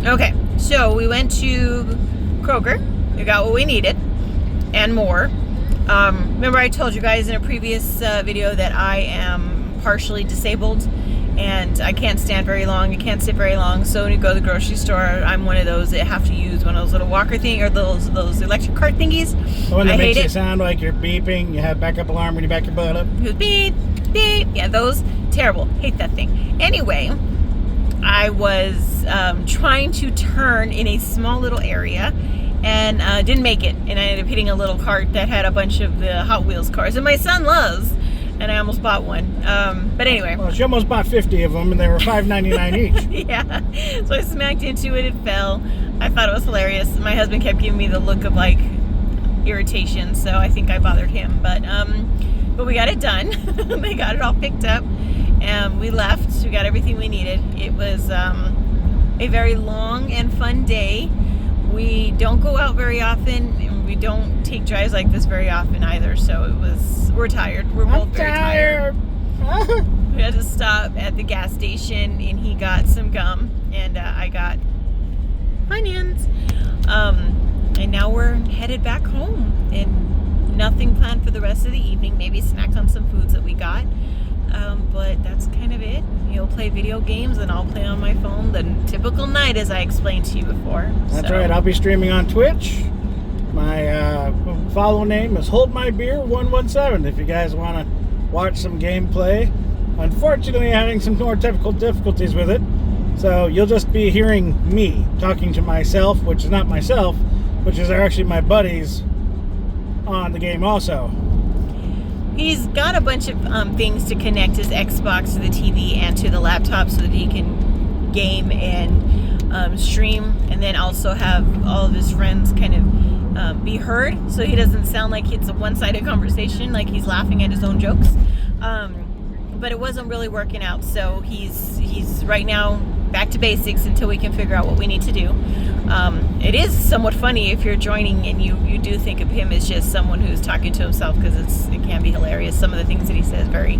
Okay, so we went to Kroger. We got what we needed and more. Remember I told you guys in a previous video that I am partially disabled and I can't stand very long. I can't sit very long. So when you go to the grocery store, I'm one of those that have to use one of those little walker thing or those electric cart thingies. The one that makes you sound like you're beeping. You have backup alarm when you back your butt up. Beep, beep. Yeah, those terrible. Hate that thing. Anyway, I was trying to turn in a small little area and didn't make it. And I ended up hitting a little cart that had a bunch of the Hot Wheels cars. And my son loves. And I almost bought one. But anyway. Well, she almost bought 50 of them, and they were $5.99 each. Yeah. So I smacked into it. It fell. I thought it was hilarious. My husband kept giving me the look of, like, irritation. So I think I bothered him. But we got it done. They got it all picked up. And we left. We got everything we needed. It was a very long and fun day. We don't go out very often, and we don't take drives like this very often either. So we're tired. We're both very tired. We had to stop at the gas station, and he got some gum, and I got onions. And now we're headed back home, and nothing planned for the rest of the evening. Maybe snack on some foods that we got. But that's kind of it. He'll play video games and I'll play on my phone. The typical night, as I explained to you before. That's right. I'll be streaming on Twitch. My follow name is HoldMyBeer117 if you guys want to watch some gameplay. Unfortunately, having some more technical difficulties with it. So you'll just be hearing me talking to myself, which is not myself, which is actually my buddies on the game also. He's got a bunch of things to connect his Xbox to the TV and to the laptop so that he can game and stream, and then also have all of his friends kind of be heard, so he doesn't sound like it's a one-sided conversation, like he's laughing at his own jokes. But it wasn't really working out, so he's right now back to basics until we can figure out what we need to do. It is somewhat funny if you're joining and you do think of him as just someone who's talking to himself, because it can be hilarious. Some of the things that he says very,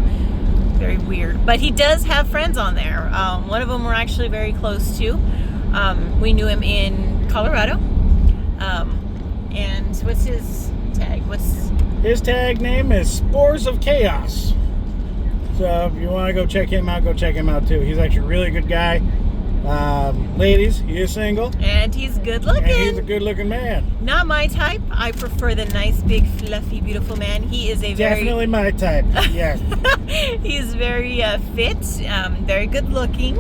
very weird. But he does have friends on there. One of them we're actually very close to. We knew him in Colorado. And what's his tag? His tag name is Spores of Chaos. So if you want to go check him out too. He's actually a really good guy. Ladies, he is single. And he's good looking. And he's a good looking man. Not my type. I prefer the nice, big, fluffy, beautiful man. He is Definitely my type, yes. He's very fit, very good looking.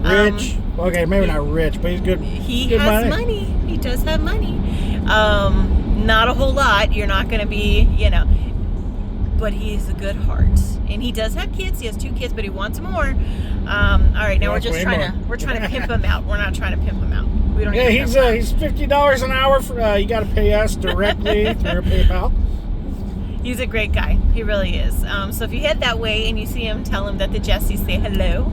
Rich. Okay, maybe not rich, but he's good. He good has money. He does have money. Not a whole lot. You're not going to be, but he has a good heart. And he does have kids. He has 2 kids, but he wants more. All right, now we're trying to pimp him out. We're not trying to pimp him out. We don't. Yeah, he's $50 an hour for. You got to pay us directly through PayPal. He's a great guy. He really is. So if you head that way and you see him, tell him that the Jessies say hello.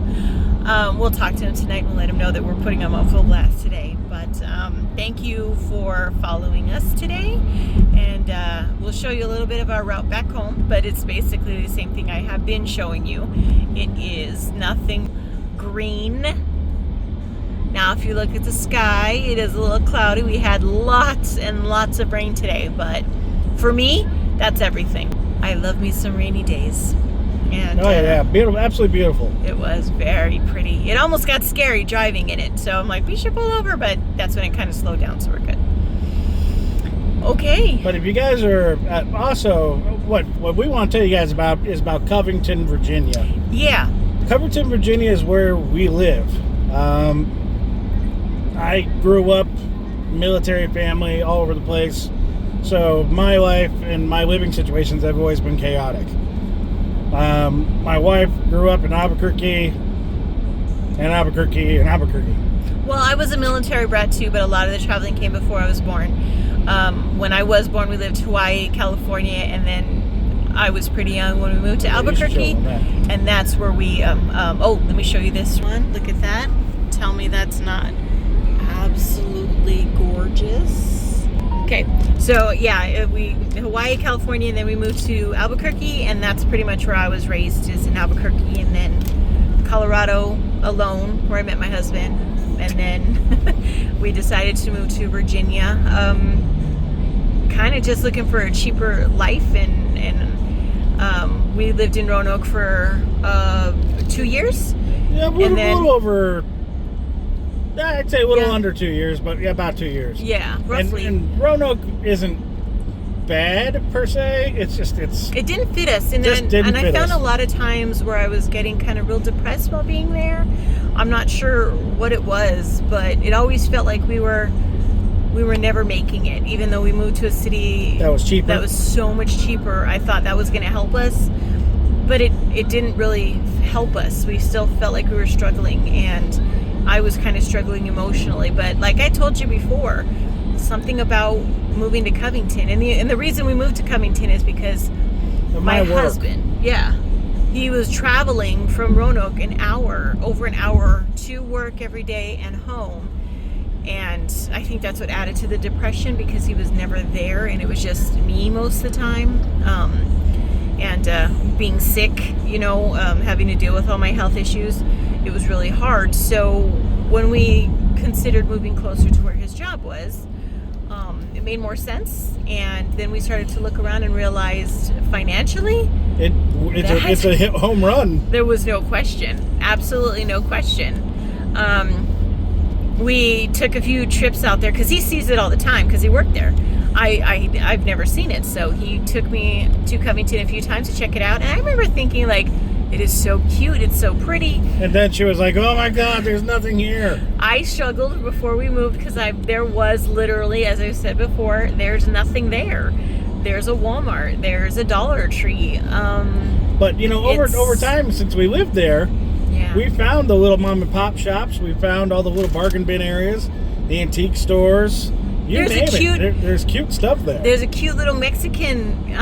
We'll talk to him tonight. We'll let him know that we're putting him on full blast today. But thank you for following us today. And we'll show you a little bit of our route back home. But it's basically the same thing I have been showing you. It is nothing green. Now, if you look at the sky, it is a little cloudy. We had lots and lots of rain today. But for me, that's everything. I love me some rainy days. And, yeah, beautiful, absolutely beautiful. It was very pretty. It almost got scary driving in it, so I'm like, we should pull over, but that's when it kind of slowed down, so we're good. Okay. But if you guys are also, what we want to tell you guys about is about Covington, Virginia. Yeah. Covington, Virginia is where we live. I grew up military family all over the place, so my life and my living situations have always been chaotic. My wife grew up in Albuquerque. Well, I was a military brat too, but a lot of the traveling came before I was born. When I was born, we lived Hawaii, California, and then I was pretty young when we moved to Albuquerque, and that's where we, oh, let me show you this one. Look at that. Tell me that's not absolutely gorgeous. Okay, so yeah, we Hawaii, California, and then we moved to Albuquerque, and that's pretty much where I was raised, is in Albuquerque, and then Colorado, alone, where I met my husband, and then we decided to move to Virginia. Kind of just looking for a cheaper life, and we lived in Roanoke for 2 years. Yeah, a little over. I'd say a little under 2 years, but yeah, about 2 years. Yeah, roughly. And Roanoke isn't bad per se. It didn't fit us, and I found a lot of times where I was getting kind of real depressed while being there. I'm not sure what it was, but it always felt like we were never making it, even though we moved to a city that was cheaper. That was so much cheaper. I thought that was going to help us, but it didn't really help us. We still felt like we were struggling, and I was kind of struggling emotionally. But like I told you before, something about moving to Covington, and the reason we moved to Covington is because my husband, he was traveling from Roanoke over an hour to work every day and home. And I think that's what added to the depression, because he was never there, and it was just me most of the time. And being sick, having to deal with all my health issues, it was really hard. So when we considered moving closer to where his job was, it made more sense. And then we started to look around and realized financially, it's a hit home run. There was no question, absolutely no question. We took a few trips out there because he sees it all the time because he worked there. I've never seen it, so he took me to Covington a few times to check it out. And I remember thinking, like, it is so cute, it's so pretty. And then she was like, oh my God, there's nothing here. I struggled before we moved because there was literally, as I said before, there's nothing there. There's a Walmart, there's a Dollar Tree. But over time since we lived there, we found the little mom and pop shops. We found all the little bargain bin areas, the antique stores. There's cute stuff there. There's a cute little Mexican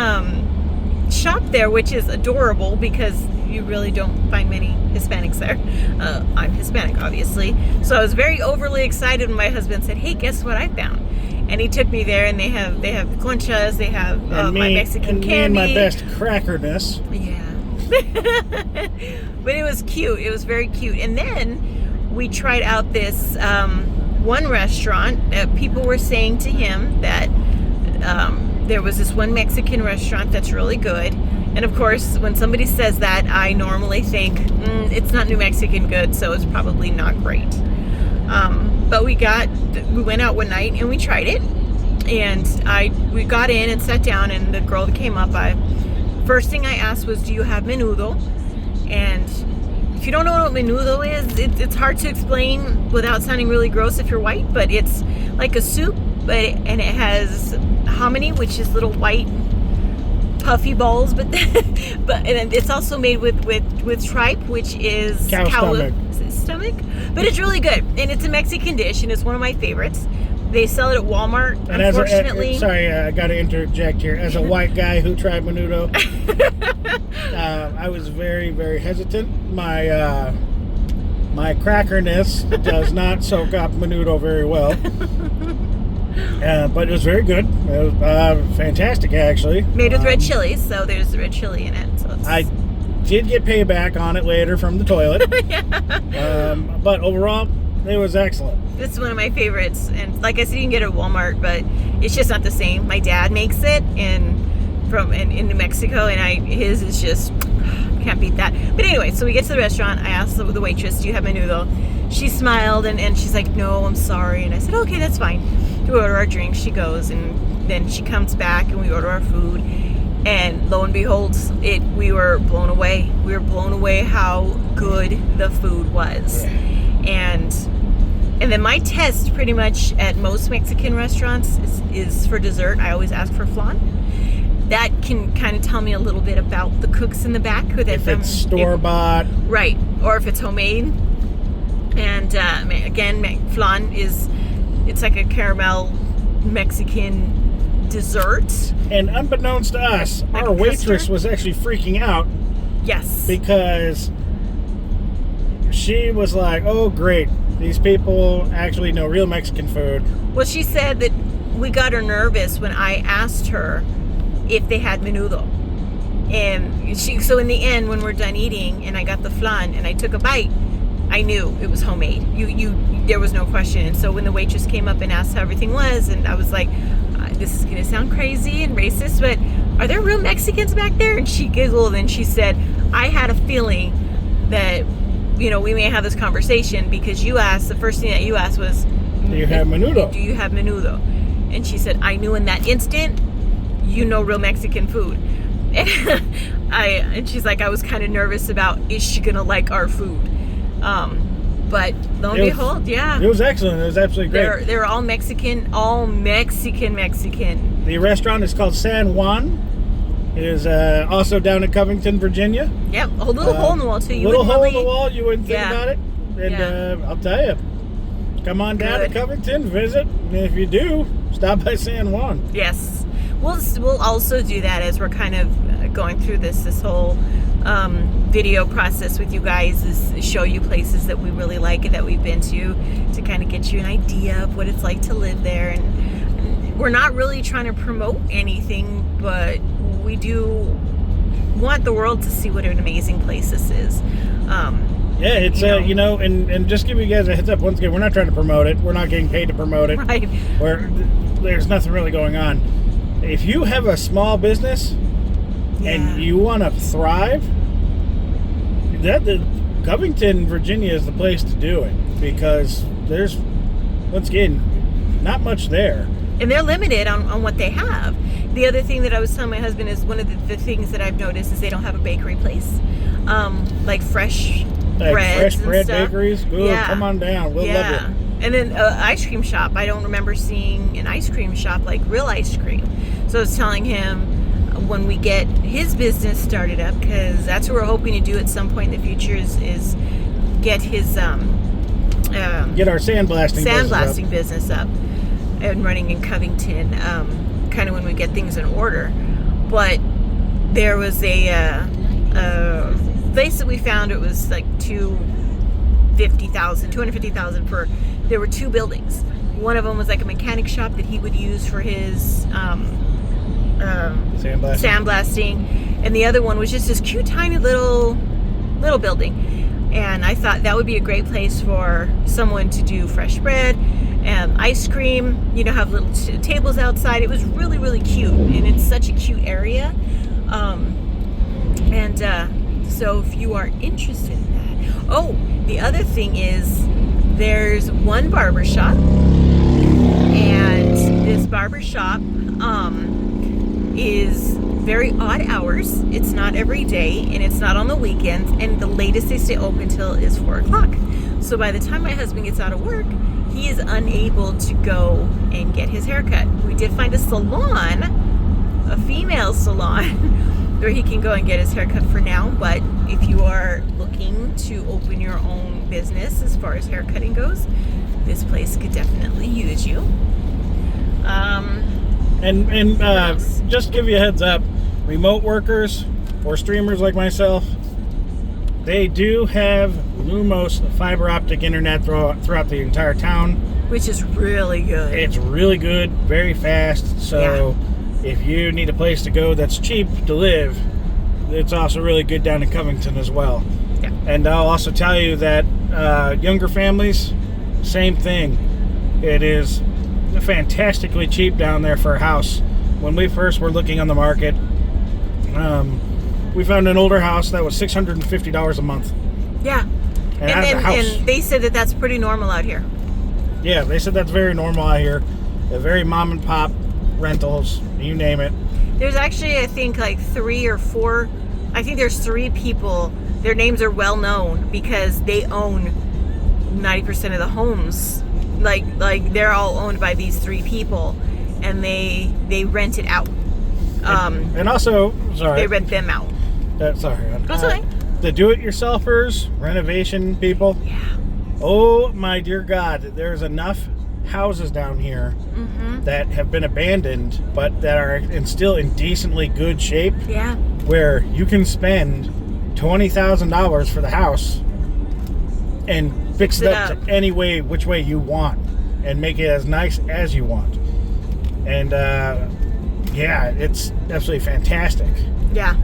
shop there, which is adorable because you really don't find many Hispanics there. I'm Hispanic, obviously. So I was very overly excited when my husband said, hey, guess what I found? And he took me there, and they have conchas, they have my Mexican candy. And my best crackerness. Yeah. But it was cute. It was very cute. And then we tried out this one restaurant. People were saying to him that there was this one Mexican restaurant that's really good. And of course, when somebody says that, I normally think it's not New Mexican good, so it's probably not great. But we went out one night and we tried it. And we got in and sat down, and the girl that came up, first thing I asked was, do you have menudo? And if you don't know what menudo is, it's hard to explain without sounding really gross if you're white, but it's like a soup, and it has hominy, which is little white puffy balls, but and it's also made with tripe, which is cow stomach. But it's really good, and it's a Mexican dish, and it's one of my favorites. They sell it at Walmart, and unfortunately. I got to interject here. As a white guy who tried menudo, I was very, very hesitant. My crackerness does not soak up menudo very well. But it was very good. It was fantastic, actually. Made with red chilies, so there's red chili in it. So I did get payback on it later from the toilet. Yeah. But overall, it was excellent. This is one of my favorites, and like I said, you can get it at Walmart, but it's just not the same. My dad makes it in New Mexico, and his is just can't beat that. But anyway, so we get to the restaurant. I asked the waitress, "Do you have menudo?" She smiled and she's like, "No, I'm sorry." And I said, "Okay, that's fine." We order our drink. She goes, and then she comes back, and we order our food. And lo and behold, we were blown away. We were blown away how good the food was. Yeah. And then my test pretty much at most Mexican restaurants is for dessert. I always ask for flan. That can kind of tell me a little bit about the cooks in the back. If it's store-bought. Right, or if it's homemade. And again, flan it's like a caramel Mexican dessert. And unbeknownst to us, like our waitress was actually freaking out. Yes. Because she was like, oh, great. These people actually know real Mexican food. Well, she said that we got her nervous when I asked her if they had menudo. And so in the end, when we're done eating and I got the flan and I took a bite, I knew it was homemade. There was no question. And so when the waitress came up and asked how everything was, and I was like, this is going to sound crazy and racist, but are there real Mexicans back there? And she giggled and she said, I had a feeling that, we may have this conversation because the first thing that you asked was, do you have menudo? Do you have menudo? And she said, I knew in that instant, real Mexican food. And she's like, I was kind of nervous about, is she going to like our food? But lo and behold, yeah. It was excellent. It was absolutely great. They're all Mexican. The restaurant is called San Juan. It is also down in Covington, Virginia. Yep, a little hole in the wall, too. In the wall, you wouldn't think about it. And I'll tell you, come on down to Covington, visit. And if you do, stop by San Juan. Yes. We'll also do that as we're kind of going through this whole video process with you guys, is show you places that we really like and that we've been to kind of get you an idea of what it's like to live there. And we're not really trying to promote anything, but we do want the world to see what an amazing place this is. It's and just give you guys a heads up, once again, we're not trying to promote it. We're not getting paid to promote it. Right. There's nothing really going on. If you have a small business and you want to thrive, Covington, Virginia is the place to do it, because there's, once again, not much there. And they're limited on what they have. The other thing that I was telling my husband is one of the things that I've noticed is they don't have a bakery place. Like fresh breads and bread stuff. Bakeries. Ooh, come on down. We'll love you. And then ice cream shop. I don't remember seeing an ice cream shop, like real ice cream. So I was telling him when we get his business started up, because that's what we're hoping to do at some point in the future, is get his get our sandblasting business up and running in Covington, kind of when we get things in order. But there was a place that we found. It was like $250,000 for. There were two buildings. One of them was like a mechanic shop that he would use for his sandblasting, and the other one was just this cute, tiny little building. And I thought that would be a great place for someone to do fresh bread and ice cream. Have little tables outside. It was really, really cute, and it's such a cute area. So if you are interested in that. Oh, the other thing is, there's one barber shop, and this barber shop is very odd hours. It's not every day, and it's not on the weekends, and the latest they stay open till is 4 o'clock. So by the time my husband gets out of work, he is unable to go and get his haircut. We did find a salon, a female salon, where he can go and get his haircut for now. But if you are looking to open your own business as far as haircutting goes, this place could definitely use you. Just to give you a heads up, remote workers or streamers like myself, they do have Lumos fiber optic internet throughout the entire town, which is really good. It's really good, very fast. So if you need a place to go that's cheap to live, it's also really good down in Covington as well. Yeah. And I'll also tell you that younger families, same thing. It is fantastically cheap down there for a house. When we first were looking on the market, we found an older house that was $650 a month. Yeah. And they said that that's pretty normal out here. Yeah, they said that's very normal out here. They're very mom and pop rentals, you name it. There's actually, I think, like 3 or 4. I think there's 3 people. Their names are well known because they own 90% of the homes. Like they're all owned by these 3 people, and they rent it out. And also, sorry, they rent them out. That's okay. The do-it-yourselfers, renovation people. Yeah. Oh my dear God, there's enough houses down here that have been abandoned, but that are still in decently good shape. Yeah. Where you can spend $20,000 for the house and fix it up to which way you want, and make it as nice as you want. And it's absolutely fantastic. Yeah.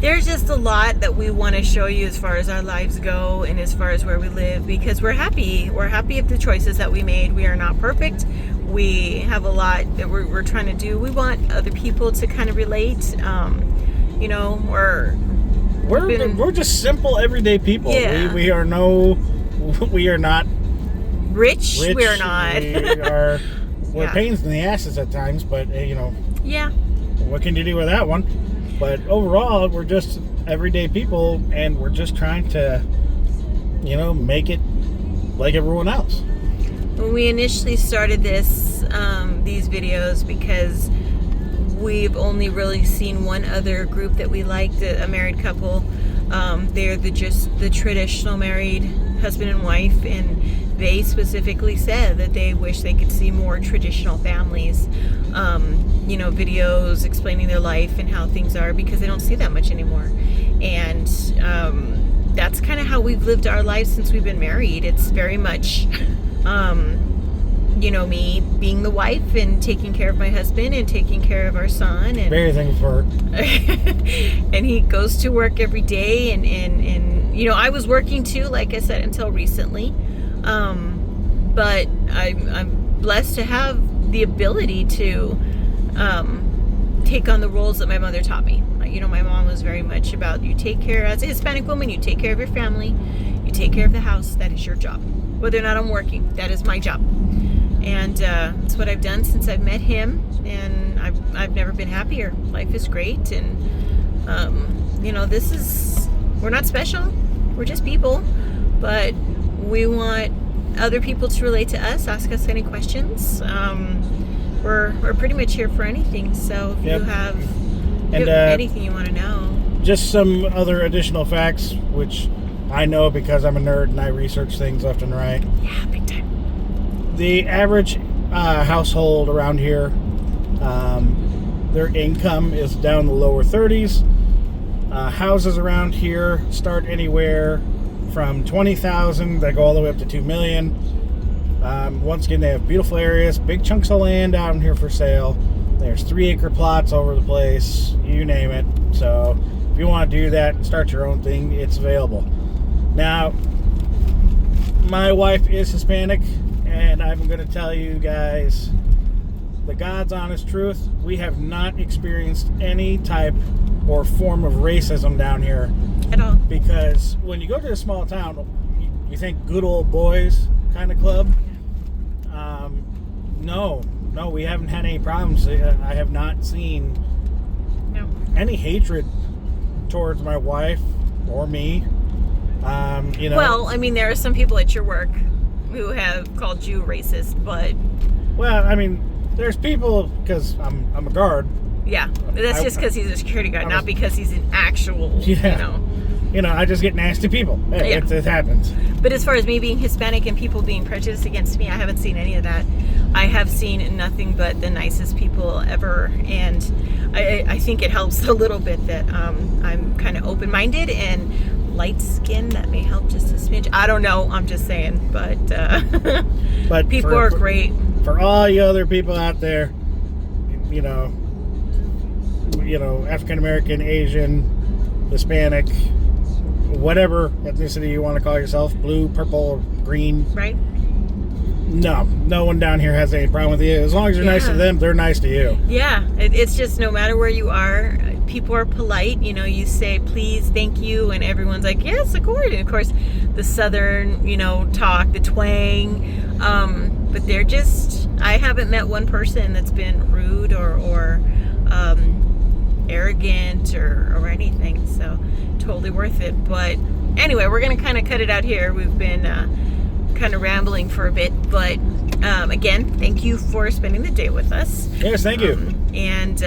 there's just a lot that we want to show you as far as our lives go and as far as where we live, because we're happy. We're happy of the choices that we made. We are not perfect. We have a lot that we're trying to do. We want other people to kind of relate. You know, we're just simple everyday people. Yeah. We are not rich. We're not. We're pains in the asses at times, but you know. Yeah. What can you do with that one? But overall, we're just everyday people, and we're just trying to, you know, make it like everyone else. When we initially started these videos, because we've only really seen one other group that we liked, a married couple. They're the traditional married husband and wife, and they specifically said that they wish they could see more traditional families. You know, videos explaining their life and how things are, because they don't see that much anymore. And that's kind of how we've lived our lives since we've been married. It's very much, you know, me being the wife and taking care of my husband and taking care of our son. And very thankful for and he goes to work every day. And you know, I was working too, like I said, until recently. But I'm blessed to have the ability to take on the roles that my mother taught me. You know, my mom was very much about, you take care, as a Hispanic woman, you take care of your family, you take care of the house. That is your job. Whether or not I'm working, that is my job. And it's what I've done since I've met him, and I've never been happier. Life is great, and you know, we're not special, we're just people, but we want other people to relate to us, ask us any questions. We're pretty much here for anything, so if you have anything you want to know. Just some other additional facts, which I know because I'm a nerd and I research things left and right. Yeah, big time. The average household around here, their income is down the lower 30s. Houses around here start anywhere from $20,000, they go all the way up to $2 million. Once again, they have beautiful areas, big chunks of land out here for sale. There's 3-acre plots over the place, you name it. So if you want to do that and start your own thing, it's available. Now, my wife is Hispanic, and I'm going to tell you guys the God's honest truth. We have not experienced any type or form of racism down here At all. Because when you go to a small town, you think good old boys kind of club. No, we haven't had any problems. I have not seen any hatred towards my wife or me. You know. Well, I mean, there are some people at your work who have called you racist, but. Well, I mean, there's people, because I'm a guard. Yeah, that's just because he's a security guard, not because he's an actual, You know, I just get nasty people. It happens. But as far as me being Hispanic and people being prejudiced against me, I haven't seen any of that. I have seen nothing but the nicest people ever. And I think it helps a little bit that I'm kind of open-minded and light-skinned. That may help just a smidge. I don't know. I'm just saying. But people are great. For all you other people out there, you know, African American, Asian, Hispanic, whatever ethnicity you want to call yourself, blue, purple, green. Right. No one down here has any problem with you. As long as you're nice to them, they're nice to you. Yeah, it's just no matter where you are, people are polite. You know, you say please, thank you, and everyone's like, yes, of course. And of course, the southern, talk, the twang. But they're just, I haven't met one person that's been rude or arrogant or anything. So totally worth it. But anyway, we're going to kind of cut it out here. We've been kind of rambling for a bit, but again, thank you for spending the day with us. Yes, thank you. And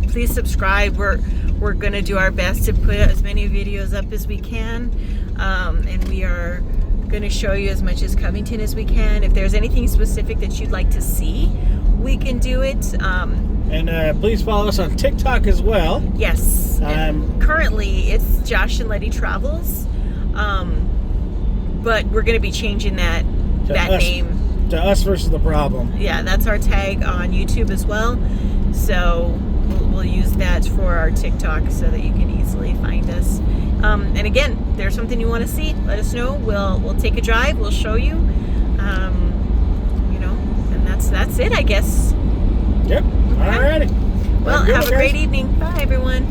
please subscribe. We're going to do our best to put as many videos up as we can, and we are going to show you as much as Covington as we can. If there's anything specific that you'd like to see, we can do it. And please follow us on TikTok as well. Yes. Currently, it's Josh and Letty Travels. But we're going to be changing that name. To Us Versus the Problem. Yeah, that's our tag on YouTube as well. So we'll we'll use that for our TikTok so that you can easily find us. And again, if there's something you want to see, let us know. We'll take a drive. We'll show you. And that's it, I guess. Yep. Okay. Alrighty. Well, have a great evening. Bye, everyone.